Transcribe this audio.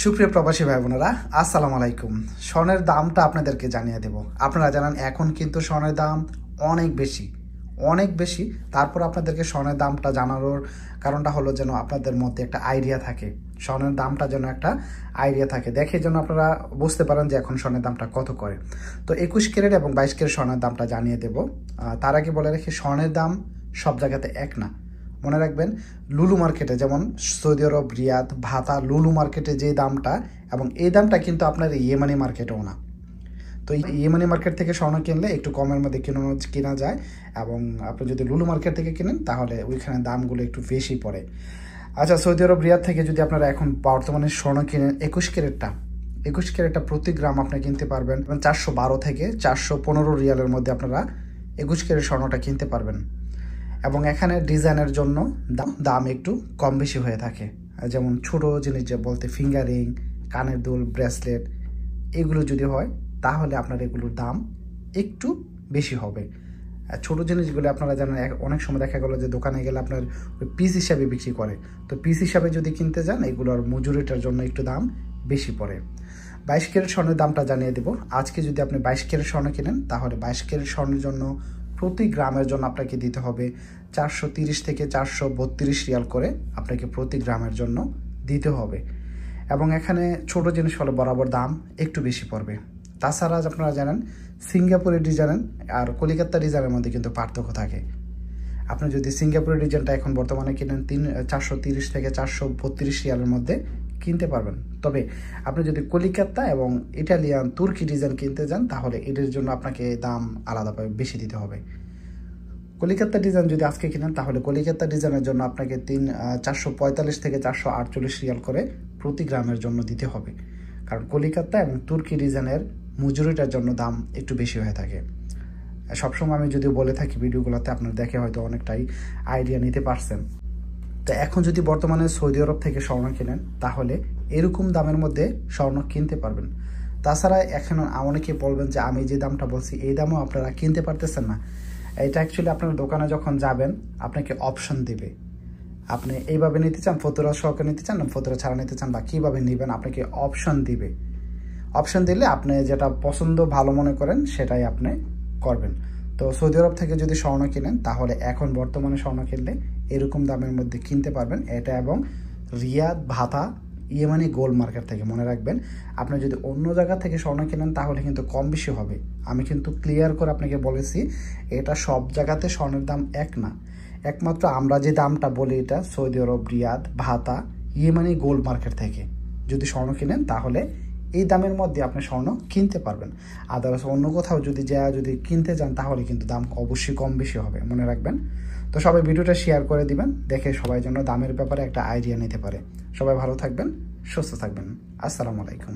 সুপ্রিয় প্রবাসী ভাই বোনেরা, আসসালামু আলাইকুম। স্বর্ণের দামটা আপনাদেরকে জানিয়ে দেব। আপনারা জানেন এখন কিন্তু স্বর্ণের দাম অনেক বেশি, অনেক বেশি। তারপর আপনাদেরকে স্বর্ণের দামটা জানানোর কারণটা হলো যেন আপনাদের মধ্যে একটা আইডিয়া থাকে, স্বর্ণের দামটা যেন একটা আইডিয়া থাকে, দেখে যেন আপনারা বুঝতে পারেন যে এখন স্বর্ণের দামটা কত করে। তো 21 ক্যারেট এবং 22 ক্যারেট স্বর্ণের দামটা জানিয়ে দেব। তার আগে বলে রাখি, স্বর্ণের দাম সব জায়গাতে এক না। মনে রাখবেন, লুলু মার্কেটে যেমন সৌদি আরব, রিয়াদ, ভাতা, লুলু মার্কেটে যে দামটা এবং এই দামটা কিন্তু আপনার ইয়েমানি মার্কেটেও না। তো ইয়েমানি মার্কেট থেকে স্বর্ণ কিনলে একটু কমের মধ্যে কেনা যায়, এবং আপনি যদি লুলু মার্কেট থেকে কিনেন তাহলে ওইখানে দামগুলো একটু বেশি পড়ে। আচ্ছা, সৌদি আরব, রিয়াদ থেকে যদি আপনারা এখন বর্তমানে স্বর্ণ কিনেন 21 ক্যারেটটা প্রতি গ্রাম আপনি কিনতে পারবেন 412 থেকে 415 রিয়ালের মধ্যে আপনারা 21 ক্যারেট স্বর্ণটা কিনতে পারবেন। এবং এখানে ডিজাইনের জন্য দাম একটু কম বেশি হয়ে থাকে। যেমন ছোটো জিনিস যে বলতে ফিঙ্গারিং, কানের দুল, ব্রেসলেট, এগুলো যদি হয় তাহলে আপনার এগুলোর দাম একটু বেশি হবে। ছোটো জিনিসগুলো আপনারা জানেন অনেক সময় দেখা গেলো যে দোকানে গেলে আপনার ওই পিস হিসাবে বিক্রি করে, তো পিস হিসাবে যদি কিনতে যান এগুলোর মজুরিটার জন্য একটু দাম বেশি পড়ে। 22 ক্যারেট স্বর্ণের দামটা জানিয়ে দেব। আজকে যদি আপনি 22 ক্যারেট স্বর্ণ কিনেন তাহলে 22 ক্যারেট স্বর্ণের জন্য প্রতি গ্রামের জন্য আপনাকে দিতে হবে 430 থেকে 432 রিয়াল করে আপনাকে প্রতি গ্রামের জন্য দিতে হবে। এবং এখানে ছোট জিনিস হলে বরাবর দাম একটু বেশি পড়বে। তাছাড়া আপনারা জানেন সিঙ্গাপুরি ডিজাইন আর কলিকাতা ডিজাইনের মধ্যে কিন্তু পার্থক্য থাকে। আপনি যদি সিঙ্গাপুরি ডিজাইনটা এখন বর্তমানে কিনেন 430 থেকে 432 রিয়ালের মধ্যে কিনতে পারবেন। তবে আপনি যদি কলিকাতা এবং ইটালিয়ান, তুর্কি ডিজাইন কিনতে যান তাহলে এটার জন্য আপনাকে দাম আলাদাভাবে বেশি দিতে হবে। কলিকাতা ডিজাইন যদি আজকে কিনেন তাহলে কলিকাতা ডিজাইনের জন্য আপনাকে 445 থেকে 448 রিয়াল করে প্রতি গ্রামের জন্য দিতে হবে, কারণ কলিকাতা এবং তুর্কি ডিজাইনের মজুরিটার জন্য দাম একটু বেশি হয়ে থাকে। সবসময় আমি যদি বলে থাকি ভিডিওগুলোতে, আপনার দেখে হয়তো অনেকটাই আইডিয়া নিতে পারছেন। তো এখন যদি বর্তমানে সৌদি আরব থেকে স্বর্ণ কেনেন তাহলে এরকম দামের মধ্যে স্বর্ণ কিনতে পারবেন। তাছাড়া এখন অনেকে বলবেন যে আমি যে দামটা বলছি এই দামও আপনারা কিনতে পারতেছেন না। এটা অ্যাকচুয়ালি আপনার দোকানে যখন যাবেন আপনাকে অপশন দিবে, আপনি এইভাবে নিতে চান, ফতুরা সহকারে নিতে চান না ফতুরা ছাড়া নিতে চান, বা কীভাবে নেবেন আপনাকে অপশন দিবে। অপশন দিলে আপনি যেটা পছন্দ ভালো মনে করেন সেটাই আপনি করবেন। তো সৌদি আরব থেকে যদি স্বর্ণ কিনেন তাহলে এখন বর্তমানে স্বর্ণ কিনলে এরকম দামের মধ্যে কিনতে পারবেন এটা, এবং রিয়াদ, ভাতা, ইয়েমানি গোল্ড মার্কেট থেকে। মনে রাখবেন, আপনি যদি অন্য জায়গা থেকে স্বর্ণ কেনেন তাহলে কিন্তু কম বেশি হবে। আমি কিন্তু ক্লিয়ার করে আপনাকে বলেছি এটা সব জায়গাতে স্বর্ণের দাম এক না। একমাত্র আমরা যে দামটা বলি এটা সৌদি আরব, রিয়াদ, ভাতা, ইয়েমানি গোল্ড মার্কেট থেকে যদি স্বর্ণ কিনেন তাহলে এই দামের মধ্যে আপনি স্বর্ণ কিনতে পারবেন। আদারস অন্য কোথাও যদি কিনতে যান তাহলে কিন্তু দাম অবশ্যই কম বেশি হবে, মনে রাখবেন। তো সবাই ভিডিওটা শেয়ার করে দিবেন, দেখে সবাই যেন দামের ব্যাপারে একটা আইডিয়া নিতে পারে। সবাই ভালো থাকবেন, সুস্থ থাকবেন। আসসালামু আলাইকুম।